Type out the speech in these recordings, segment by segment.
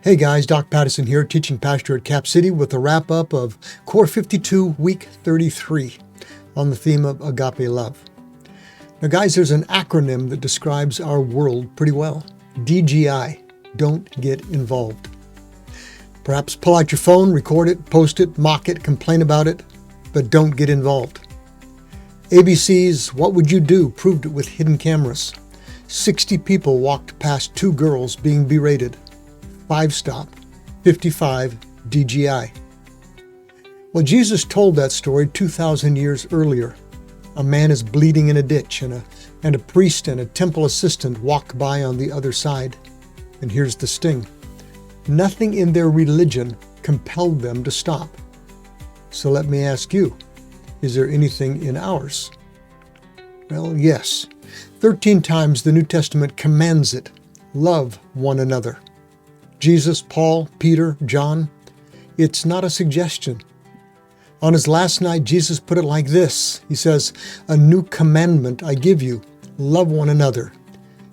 Hey guys, Doc Patterson here, teaching pastor at Cap City with a wrap-up of Core 52, Week 33 on the theme of Agape love. Now guys, there's an acronym that describes our world pretty well. DGI, don't get involved. Perhaps pull out your phone, record it, post it, mock it, complain about it, but don't get involved. ABC's What Would You Do proved it with hidden cameras. 60 people walked past 2 girls being berated. 5-stop, 55 DGI. Well, Jesus told that story 2,000 years earlier. A man is bleeding in a ditch, and a priest and a temple assistant walk by on the other side. And here's the sting. Nothing in their religion compelled them to stop. So let me ask you, is there anything in ours? Well, yes. 13 times the New Testament commands it. Love one another. Jesus, Paul, Peter, John, it's not a suggestion. On his last night, Jesus put it like this. He says, "A new commandment I give you, love one another.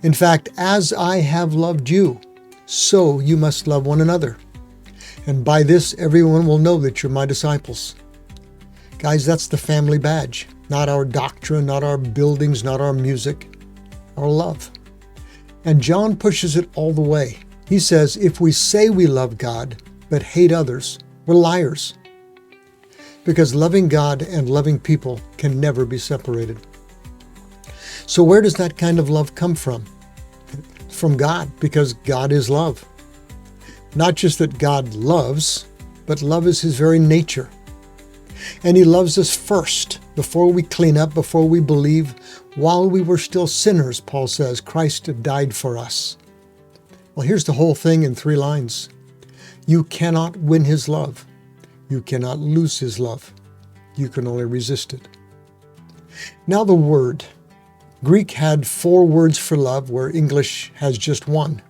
In fact, as I have loved you, so you must love one another. And by this, everyone will know that you're my disciples." Guys, that's the family badge. Not our doctrine, not our buildings, not our music, our love. And John pushes it all the way. He says, if we say we love God but hate others, we're liars. Because loving God and loving people can never be separated. So where does that kind of love come from? From God, because God is love. Not just that God loves, but love is His very nature. And He loves us first, before we clean up, before we believe. While we were still sinners, Paul says, Christ died for us. Well, here's the whole thing in 3 lines. You cannot win His love. You cannot lose His love. You can only resist it. Now the word. Greek had 4 words for love, where English has just 1.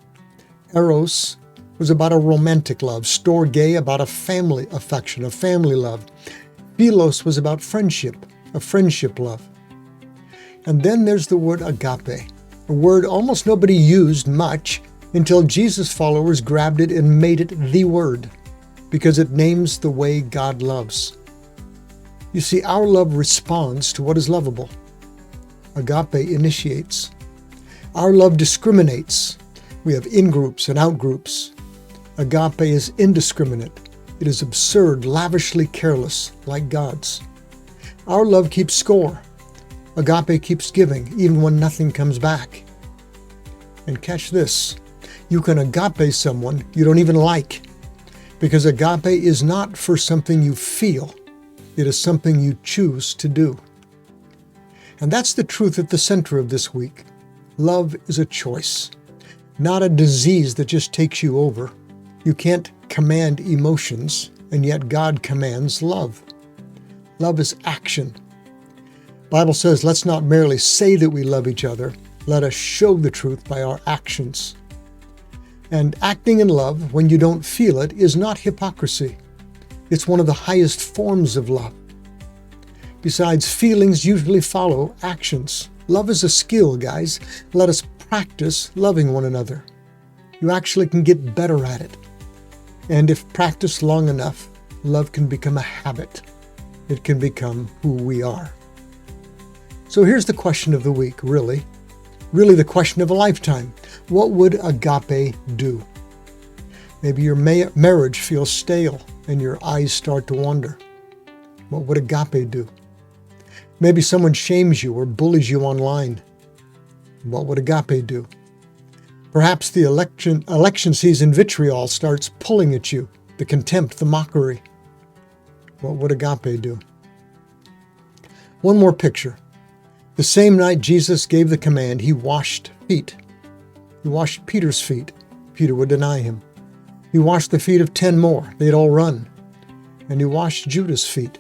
Eros was about a romantic love. Storge about a family affection, a family love. Philos was about friendship, a friendship love. And then there's the word agape, a word almost nobody used much until Jesus' followers grabbed it and made it the word, because it names the way God loves. You see, our love responds to what is lovable. Agape initiates. Our love discriminates. We have in-groups and out-groups. Agape is indiscriminate. It is absurd, lavishly careless, like God's. Our love keeps score. Agape keeps giving, even when nothing comes back. And catch this. You can agape someone you don't even like, because agape is not for something you feel. It is something you choose to do. And that's the truth at the center of this week. Love is a choice, not a disease that just takes you over. You can't command emotions, and yet God commands love. Love is action. The Bible says, let's not merely say that we love each other. Let us show the truth by our actions. And acting in love when you don't feel it is not hypocrisy. It's one of the highest forms of love. Besides, feelings usually follow actions. Love is a skill, guys. Let us practice loving one another. You actually can get better at it. And if practiced long enough, love can become a habit. It can become who we are. So here's the question of the week, really the question of a lifetime. What would agape do? Maybe your marriage feels stale and your eyes start to wander. What would agape do? Maybe someone shames you or bullies you online. What would agape do? Perhaps the election season vitriol starts pulling at you, the contempt, the mockery. What would agape do? One more picture. The same night Jesus gave the command, He washed feet. He washed Peter's feet. Peter would deny Him. He washed the feet of 10 more. They'd all run. And He washed Judas' feet.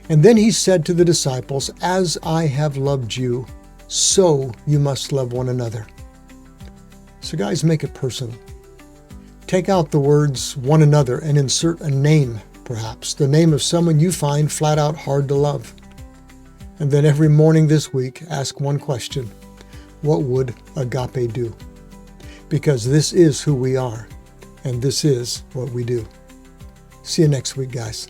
And then He said to the disciples, as I have loved you, so you must love one another. So guys, make it personal. Take out the words one another and insert a name, perhaps, the name of someone you find flat out hard to love. And then every morning this week, ask one question. What would agape do? Because this is who we are. and this is what we do. See you next week, guys.